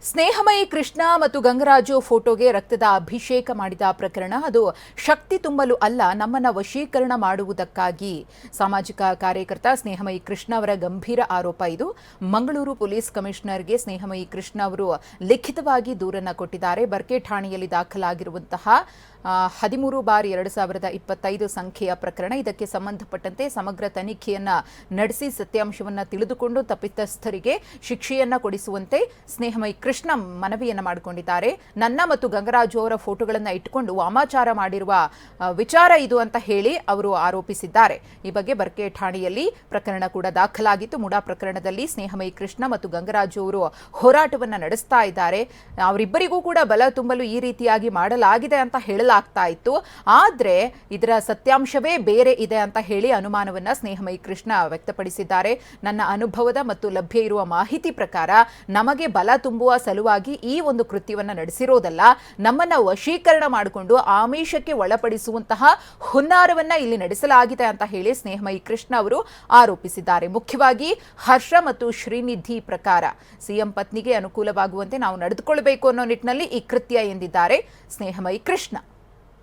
ಸ್ನೇಹಮಯಿ ಕೃಷ್ಣ ಮತ್ತು ಗಂಗರಾಜು ಫೋಟೋಗೆ ರಕ್ತದ ಅಭಿಷೇಕ ಮಾಡಿದ ಪ್ರಕರಣ ಅದು ಶಕ್ತಿ ತುಂಬಲು ಅಲ್ಲ, ನಮ್ಮನ್ನ ವಶೀಕರಣ ಮಾಡುವುದಕ್ಕಾಗಿ. ಸಾಮಾಜಿಕ ಕಾರ್ಯಕರ್ತ ಸ್ನೇಹಮಯಿ ಕೃಷ್ಣ ಅವರ ಗಂಭೀರ ಆರೋಪ ಇದು. ಮಂಗಳೂರು ಪೊಲೀಸ್ ಕಮಿಷನರ್ಗೆ ಸ್ನೇಹಮಯಿ ಕೃಷ್ಣ ಅವರು ಲಿಖಿತವಾಗಿ ದೂರನ್ನ ಕೊಟ್ಟಿದ್ದಾರೆ. ಬರ್ಕೆ ಠಾಣೆಯಲ್ಲಿ ದಾಖಲಾಗಿರುವಂತಹ 13/2025 ಸಂಖ್ಯೆಯ ಪ್ರಕರಣ. ಇದಕ್ಕೆ ಸಂಬಂಧಪಟ್ಟಂತೆ ಸಮಗ್ರ ತನಿಖೆಯನ್ನ ನಡೆಸಿ ಸತ್ಯಾಂಶವನ್ನ ತಿಳಿದುಕೊಂಡು ತಪ್ಪಿತಸ್ಥರಿಗೆ ಶಿಕ್ಷೆಯನ್ನ ಕೊಡಿಸುವಂತೆ ಸ್ನೇಹಮಯಿ ಕೃಷ್ಣ ಮನವಿಯನ್ನ ಮಾಡಿಕೊಂಡಿದ್ದಾರೆ. ನನ್ನ ಮತ್ತು ಗಂಗರಾಜು ಅವರ ಫೋಟೋಗಳನ್ನ ಇಟ್ಟುಕೊಂಡು ವಾಮಾಚಾರ ಮಾಡಿರುವ ವಿಚಾರ ಇದು ಅಂತ ಹೇಳಿ ಅವರು ಆರೋಪಿಸಿದ್ದಾರೆ. ಈ ಬಗ್ಗೆ ಬರ್ಕೆ ಠಾಣೆಯಲ್ಲಿ ಪ್ರಕರಣ ಕೂಡ ದಾಖಲಾಗಿತ್ತು. ಮುಡಾ ಪ್ರಕರಣದಲ್ಲಿ ಸ್ನೇಹಮಯಿ ಕೃಷ್ಣ ಮತ್ತು ಗಂಗರಾಜು ಅವರು ಹೋರಾಟವನ್ನ ನಡೆಸ್ತಾ ಇದ್ದಾರೆ. ಅವರಿಬ್ಬರಿಗೂ ಕೂಡ ಬಲ ತುಂಬಲು ಈ ರೀತಿಯಾಗಿ ಮಾಡಲಾಗಿದೆ ಅಂತ ಹೇಳಲಾಗ್ತಾ ಇತ್ತು. ಆದ್ರೆ ಇದರ ಸತ್ಯಾಂಶವೇ ಬೇರೆ ಇದೆ ಅಂತ ಹೇಳಿ ಅನುಮಾನವನ್ನ ಸ್ನೇಹಮಯಿ ಕೃಷ್ಣ ವ್ಯಕ್ತಪಡಿಸಿದ್ದಾರೆ. ನನ್ನ ಅನುಭವದ ಮತ್ತು ಲಭ್ಯ ಇರುವ ಮಾಹಿತಿ ಪ್ರಕಾರ ನಮಗೆ ಬಲ ತುಂಬುವ ಸಲುವಾಗಿ ಈ ಒಂದು ಕೃತ್ಯವನ್ನ ನಡೆಸಿರೋದಲ್ಲ, ನಮ್ಮನ್ನ ವಶೀಕರಣ ಮಾಡಿಕೊಂಡು ಆಮಿಷಕ್ಕೆ ಒಳಪಡಿಸುವಂತಹ ಹುನ್ನಾರವನ್ನ ಇಲ್ಲಿ ನಡೆಸಲಾಗಿದೆ ಅಂತ ಹೇಳಿ ಸ್ನೇಹಮಯಿ ಕೃಷ್ಣ ಅವರು ಆರೋಪಿಸಿದ್ದಾರೆ. ಮುಖ್ಯವಾಗಿ ಹರ್ಷ ಮತ್ತು ಶ್ರೀನಿಧಿ ಪ್ರಕಾರ ಸಿಎಂ ಪತ್ನಿಗೆ ಅನುಕೂಲವಾಗುವಂತೆ ನಾವು ನಡೆದುಕೊಳ್ಳಬೇಕು ಅನ್ನೋ ನಿಟ್ಟಿನಲ್ಲಿ ಈ ಕೃತ್ಯ ಎಂದಿದ್ದಾರೆ ಸ್ನೇಹಮಯಿ ಕೃಷ್ಣ.